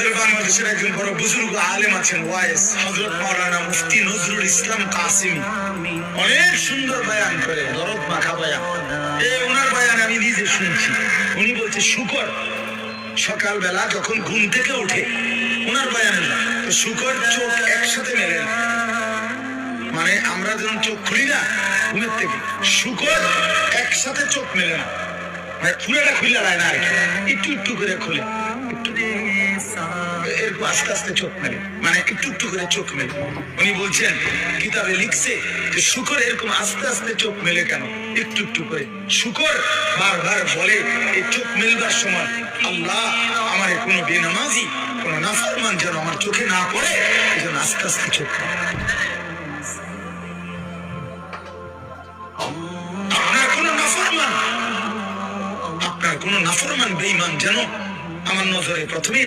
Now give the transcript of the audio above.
আমাদের বাংলাদেশের একজন বড় বুজুর্গ আলেম আছেন ওয়াইস হযরত মাওলানা মুফতি নজরুল ইসলাম কাসিমি, অনেক সুন্দর বয়ান করে, দরদ মাখা বয়ান। ওনার বয়ান আমি নিজে শুনছি। উনি বলছে শুকর সকালবেলা যখন ঘুম থেকে ওঠে, ওনার বয়ানে তো শুকর চোখ একসাথে মেলে না, মানে আমরা যখন চোখ খুলি না ঘুমের থেকে, শুকর একসাথে চোখ মেলে না, মানে পুরোটা খুলে যায় না, একটু একটু করে খুলে, এরকম আস্তে আস্তে চোখ মেলে, মানে একটু একটু করে চোখ মেলে। উনি বলছেন কিতাবে লিখছে যে শুকর এরকম আস্তে আস্তে চোখ মেলে কেন, একটু একটু করে। শুকর বারবার বলে এই চোখ মেলবার সময়, আল্লাহ আমার কোনো বেনামাজি কোনো নাফরমান যেন আমার চোখে না পড়ে, এই জন্য আস্তে আস্তে চোখ মেলে। আপনার কোন নাফরমান বেঈমান যেন আমার নজরে প্রথমে